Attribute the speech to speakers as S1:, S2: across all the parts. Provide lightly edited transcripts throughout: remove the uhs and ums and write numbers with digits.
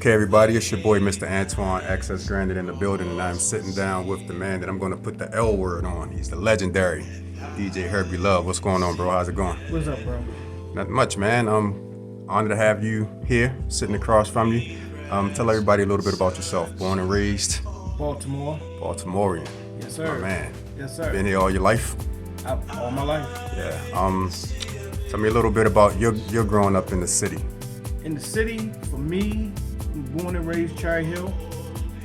S1: Okay, everybody, it's your boy, Mr. Antoine Access Granted in the building, and I'm sitting down with the man that I'm going to put the L word on. He's the legendary DJ Herbie Luv. What's going on, bro? How's it going?
S2: What's up, bro?
S1: Not much, man. I'm honored to have you here, sitting across from you. Tell everybody a little bit about yourself. Born and raised?
S2: Baltimore.
S1: Baltimorean.
S2: Yes, sir.
S1: My man.
S2: Yes, sir.
S1: Been here all your life?
S2: All my life.
S1: Yeah. Tell me a little bit about your growing up in the city.
S2: In the city, for me, born and raised Cherry Hill.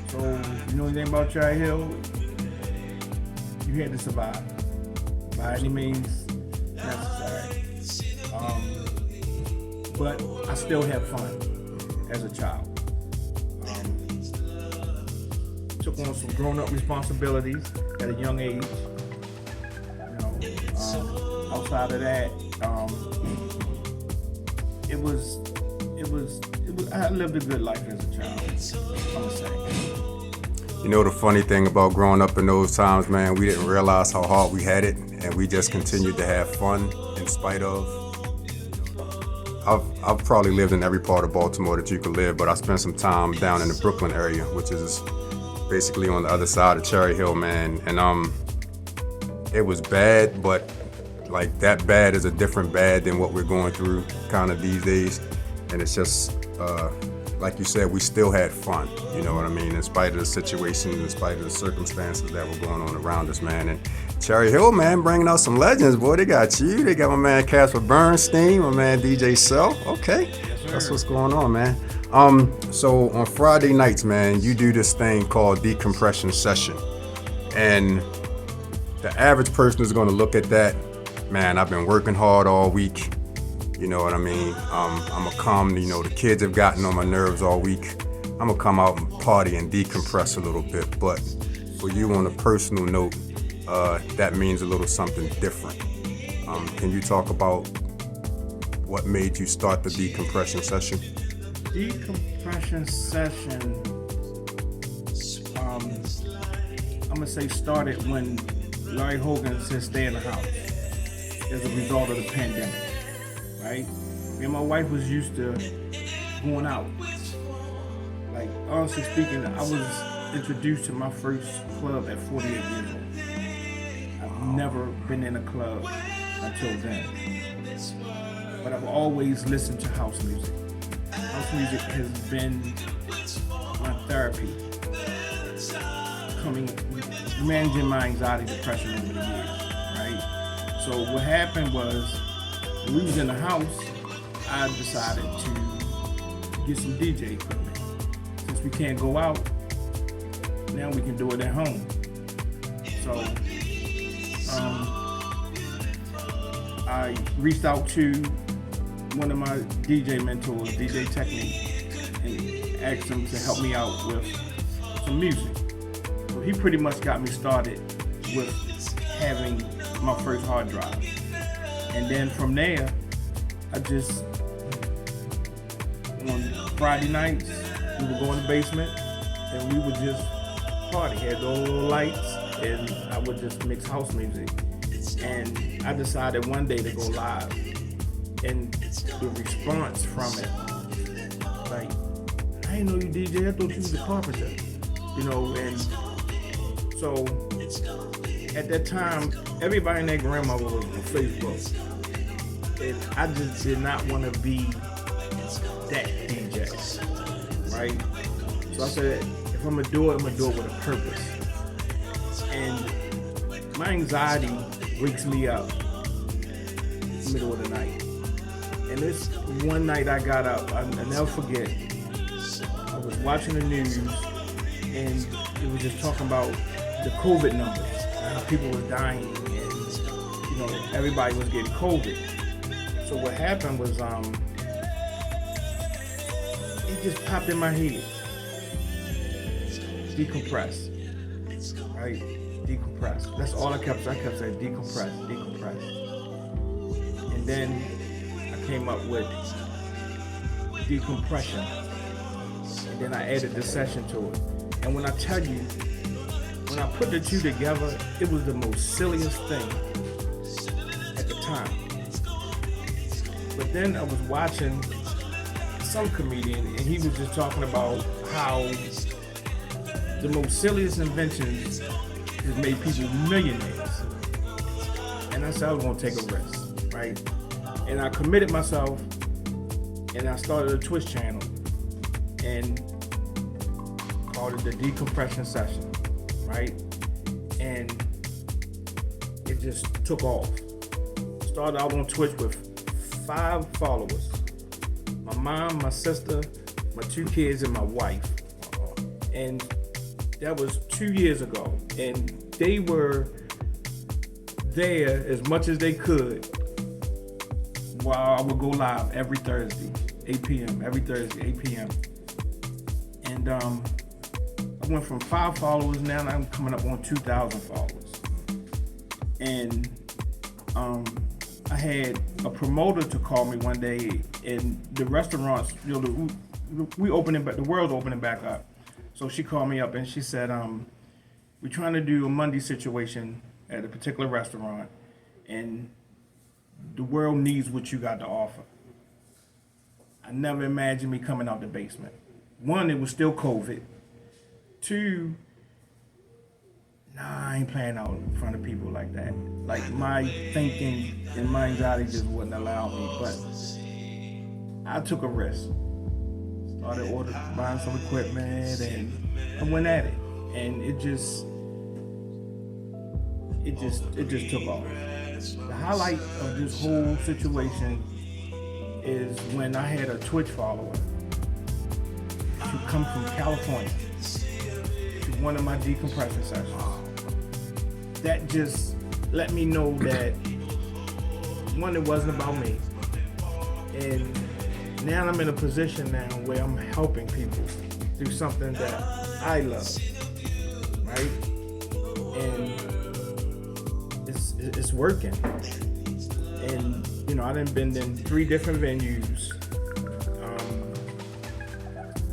S2: So, you know anything about Cherry Hill? You had to survive by any means necessary. But I still had fun as a child. Took on some grown-up responsibilities at a young age. You know, outside of that, I lived a good life as a child, I'm gonna say.
S1: You know, the funny thing about growing up in those times, man, we didn't realize how hard we had it, and we just continued to have fun in spite of. I've probably lived in every part of Baltimore that you could live, but I spent some time down in the Brooklyn area, which is basically on the other side of Cherry Hill, man. And it was bad, but like that bad is a different bad than what we're going through kind of these days. And it's just, like you said, we still had fun, you know what I mean? In spite of the situations, in spite of the circumstances that were going on around us, man. And Cherry Hill, man, bringing out some legends, boy. They got you, they got my man Casper Bernstein, my man DJ Cell. Okay, yes, that's what's going on, man. So on Friday nights, man, you do this thing called Decompression Session. And the average person is gonna look at that, man, I've been working hard all week. You know what I mean? I'm gonna come, you know, the kids have gotten on my nerves all week. I'm gonna come out and party and decompress a little bit. But for you on a personal note, that means a little something different. Can you talk about what made you start the decompression session?
S2: Decompression session, I'm gonna say started when Larry Hogan said stay in the house as a result of the pandemic. Right? Me and my wife was used to going out. Like, honestly speaking, I was introduced to my first club at 48 years old. I've never been in a club until then. But I've always listened to house music. House music has been my therapy. Managing my anxiety, depression over the years, right? So what happened was, when we was in the house, I decided to get some DJ equipment. Since we can't go out, now we can do it at home. So I reached out to one of my DJ mentors, DJ Technique, and asked him to help me out with some music. So he pretty much got me started with having my first hard drive. And then from there, I just, on Friday nights, we would go in the basement and we would just party. Had the little lights and I would just mix house music And I decided one day to go live. And the response from it, like, I didn't know you DJ, I thought you was a carpenter. You know, and so at that time, everybody and their grandmother was on Facebook. And I just did not want to be that DJ, right? So I said, if I'm gonna do it, I'm gonna do it with a purpose. And my anxiety wakes me up in the middle of the night. And this one night I got up, I'll never forget, I was watching the news and it was just talking about the COVID numbers, how people was dying and, you know, everybody was getting COVID. So what happened was, it just popped in my head. Decompress, right? Decompress. That's all I kept saying, decompress, decompress. And then I came up with decompression. And then I added the session to it. And when I tell you, when I put the two together, it was the most silliest thing at the time. But then I was watching some comedian and he was just talking about how the most silliest inventions has made people millionaires. And I said I was gonna take a risk, right? And I committed myself and I started a Twitch channel and called it the Decompression Sessions, right? And it just took off. Started out on Twitch with 5 followers. My mom, my sister, my 2 kids, and my wife. And that was 2 years ago. And they were there as much as they could while I would go live every Thursday, 8 p.m., every Thursday, 8 p.m. And I went from 5 followers, now I'm coming up on 2,000 followers. And I had a promoter to call me one day, and the restaurants, you know, the world's opening back up. So she called me up and she said, we're trying to do a Monday situation at a particular restaurant, and the world needs what you got to offer. I never imagined me coming out the basement. 1, it was still COVID. 2, I ain't playing out in front of people like that. Like, my thinking and my anxiety just wouldn't allow me, but I took a risk. Started buying some equipment and I went at it. And it just took off. The highlight of this whole situation is when I had a Twitch follower who come from California to one of my decompression sessions. That just let me know that, 1, it wasn't about me. And now I'm in a position now where I'm helping people do something that I love, right? And it's working. And you know, I done been in 3 different venues,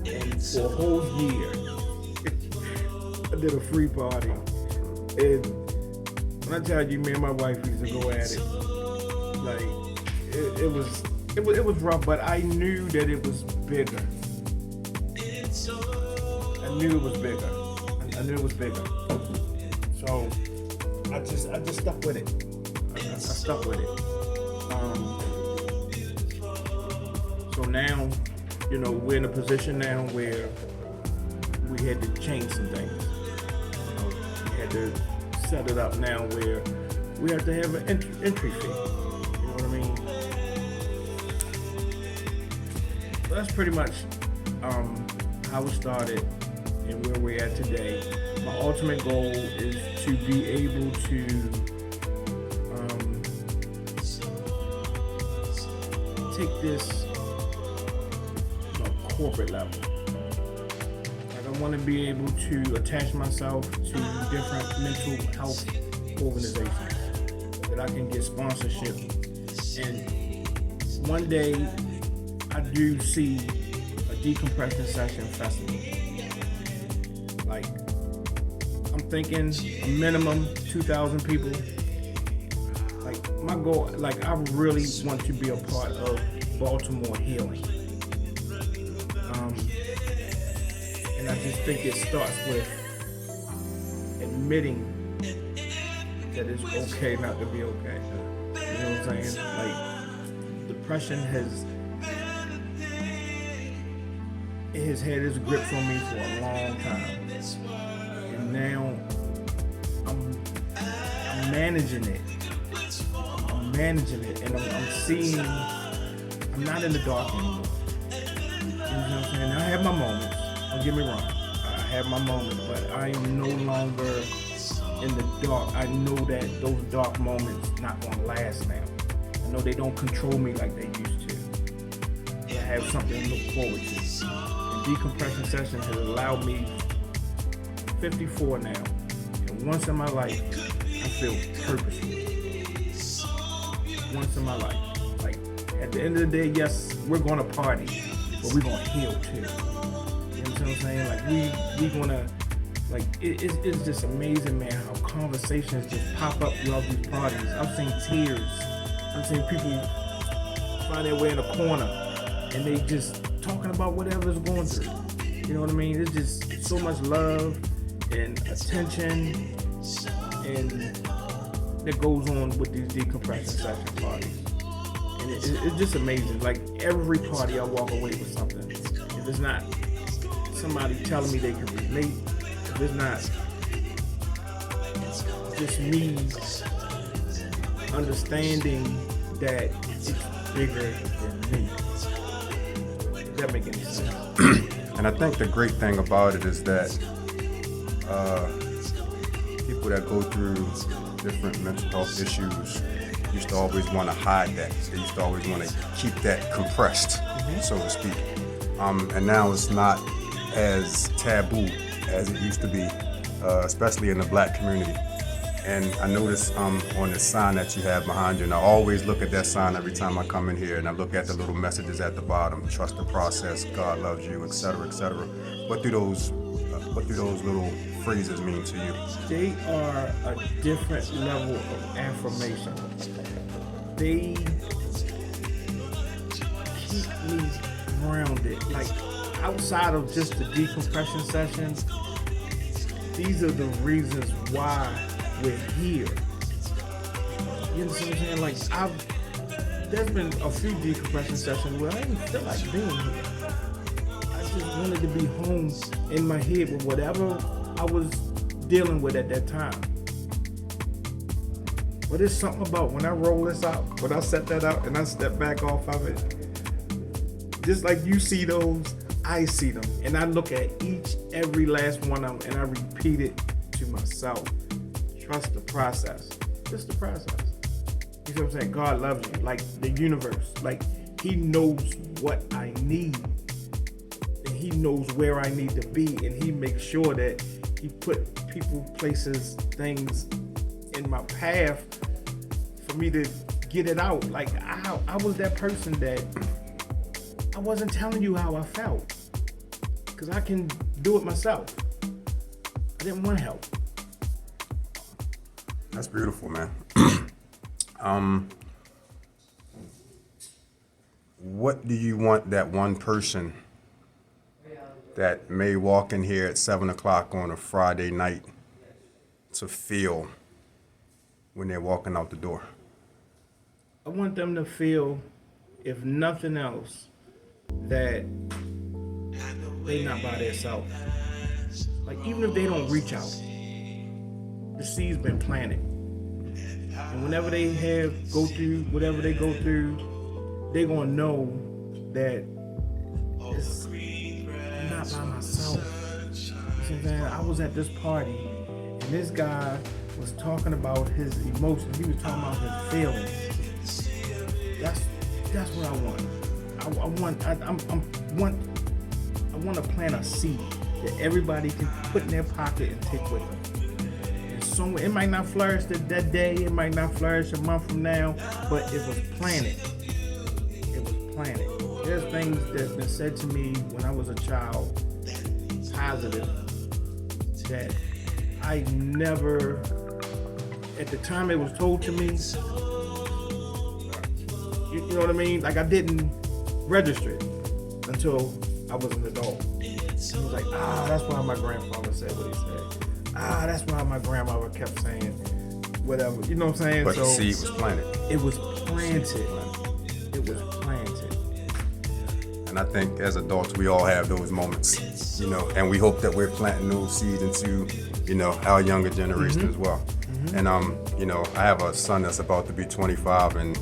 S2: and for a whole year, I did a free party. And when I tell you, me and my wife used to go at it, like it was rough, but I knew that it was bigger. I knew it was bigger. So I just stuck with it. I stuck with it. So now, you know, we're in a position now where we had to change some things. You know, we had to set it up now where we have to have an entry fee. You know what I mean? So that's pretty much how it started and where we're at today. My ultimate goal is to be able to take this to a corporate level. Like, I want to be able to attach myself to different mental health organizations that I can get sponsorship. And one day I do see a decompression session festival. Like, I'm thinking a minimum 2,000 people, like my goal, like I really want to be a part of Baltimore healing. And I just think it starts with admitting that it's okay not to be okay. You know what I'm saying? Like, depression has had its grips on me for a long time. And now I'm managing it. And I'm seeing, I'm not in the dark anymore. You know what I'm saying? I have my moments, don't get me wrong. I have my moments, but I am no longer in the dark. I know that those dark moments not gonna last now. I know they don't control me like they used to. I have something to look forward to. And Decompression Sessions has allowed me, 54 now, and once in my life, I feel purposeful. Once in my life. Like, at the end of the day, yes, we're gonna party, but we're gonna heal too. You know what I'm saying? Like, we gonna, like, it's just amazing, man, how conversations just pop up throughout these parties. I've seen tears. I've seen people find their way in a corner and they just talking about whatever's going through. You know what I mean? It's just so much love and attention and that goes on with these decompression session parties. And it's just amazing. Like, every party I walk away with something. If it's not somebody telling me they can relate, if it's not just me understanding that it's bigger than me. Does that make any sense?
S1: And I think the great thing about it is that people that go through different mental health issues used to always want to hide that. They used to always want to keep that compressed, so to speak. And now it's not as taboo as it used to be, especially in the Black community. And I noticed on the sign that you have behind you, and I always look at that sign every time I come in here, and I look at the little messages at the bottom: trust the process, God loves you, etc., etc. What do those little phrases mean to you?
S2: They are a different level of affirmation. They keep me grounded. Like, outside of just the decompression sessions, these are the reasons why we're here. You know what I'm saying? Like, there's been a few decompression sessions where I didn't feel like being here. I just wanted to be home in my head with whatever I was dealing with at that time. But there's something about when I roll this out, when I set that out and I step back off of it, just like you see those, I see them. And I look at every last one of them and I repeat it to myself. Trust the process. Just the process. You see what I'm saying? God loves you. Like the universe. Like, He knows what I need. And He knows where I need to be. And He makes sure that He put people, places, things in my path for me to get it out. Like, I was that person that I wasn't telling you how I felt. Because I can do it myself. I didn't want help.
S1: That's beautiful, man. What do you want that one person that may walk in here at 7 o'clock on a Friday night to feel when they're walking out the door?
S2: I want them to feel, if nothing else, that they not by themselves. Like, even if they don't reach out, the seed's been planted. And whenever they go through whatever they go through, they're gonna know that it's not by myself. You see what I'm saying? I was at this party and this guy was talking about his emotions. He was talking about his feelings. That's what I want. I want to plant a seed that everybody can put in their pocket and take with them. It might not flourish that day, it might not flourish a month from now, but it was planted. It was planted. There's things that's been said to me when I was a child, positive, that I never, at the time it was told to me, you know what I mean? Like I didn't register it until I was an adult. I was like, that's why my grandfather said what he said. That's why my grandmother kept saying whatever. You know what I'm saying?
S1: But the seed was planted.
S2: It was planted. It was planted.
S1: And I think as adults, we all have those moments, and we hope that we're planting those seeds into, our younger generation as well. And, I have a son that's about to be 25 and,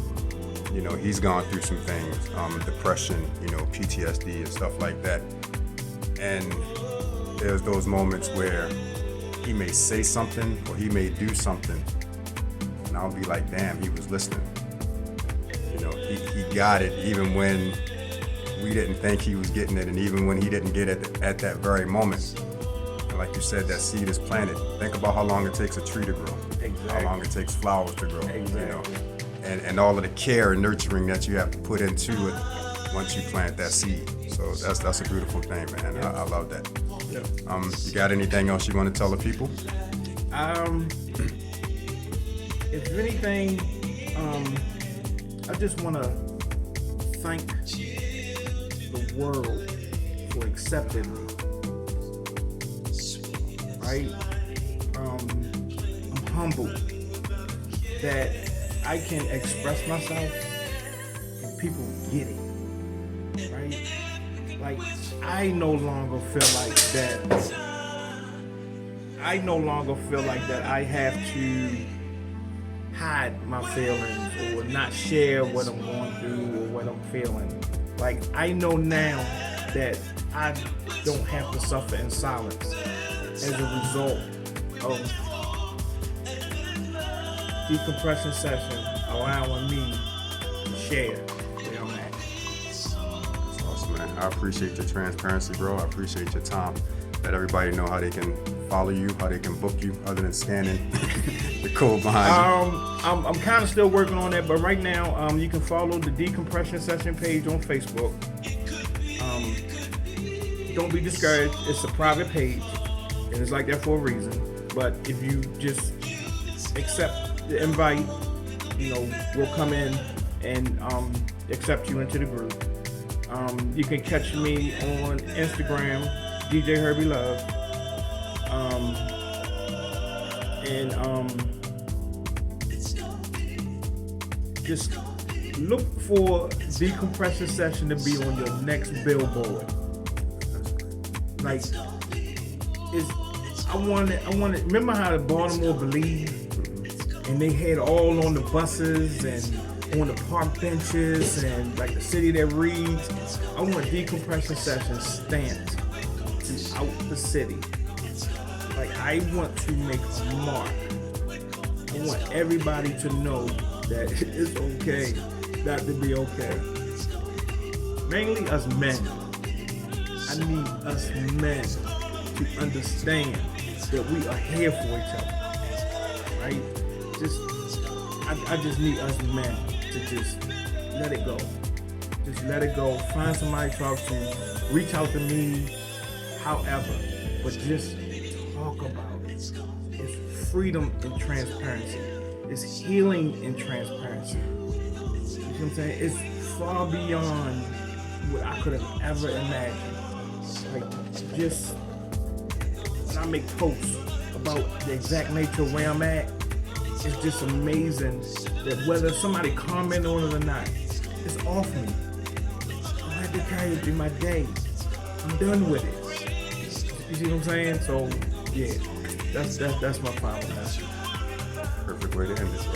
S1: he's gone through some things, depression, PTSD and stuff like that. And there's those moments where he may say something or he may do something and I'll be like, damn, he was listening. He got it even when we didn't think he was getting it, and even when he didn't get it at that very moment. And like you said, that seed is planted. Think about how long it takes a tree to grow.
S2: Exactly.
S1: How long it takes flowers to grow.
S2: Exactly.
S1: And all of the care and nurturing that you have to put into it once you plant that seed. So that's a beautiful thing, man. Yeah. I love that.
S2: Yeah.
S1: You got anything else you want to tell the people?
S2: If anything, I just want to thank the world for accepting me. Right? I'm humbled that I can express myself and people get it. Right? Like, I no longer feel like that. I no longer feel like that I have to hide my feelings or not share what I'm going through or what I'm feeling. Like, I know now that I don't have to suffer in silence as a result of Decompression Sessions allowing me to share where I'm at.
S1: That's awesome, man. I appreciate your transparency, bro. I appreciate your time. Let everybody know how they can follow you, how they can book you, other than scanning the code behind you.
S2: I'm kind of still working on that, but right now you can follow the Decompression Session page on Facebook. Don't be discouraged. It's a private page, and it's like that for a reason. But if you just accept the invite, we'll come in and accept you into the group. You can catch me on Instagram, DJ Herbie Luv. Just look for Decompression Session to be on your next billboard. Like, I want it. Remember how the Baltimore Believe, and they had all on the buses and on the park benches and like the city that reads. I want Decompression Sessions stamped throughout the city. Like, I want to make a mark. I want everybody to know that it's okay not to be okay. Mainly us men. I need us men to understand that we are here for each other. Right? I just need us men to just let it go. Just let it go. Find somebody to talk to. Reach out to me. However, but just talk about it. It's freedom and transparency. It's healing and transparency. You know what I'm saying? It's far beyond what I could have ever imagined. Like, just when I make posts about the exact nature of where I'm at, it's just amazing that whether somebody comment on it or not, it's off me. I don't have to carry it through my day. I'm done with it. You see what I'm saying? So, yeah, that's my final message.
S1: Perfect way to end this.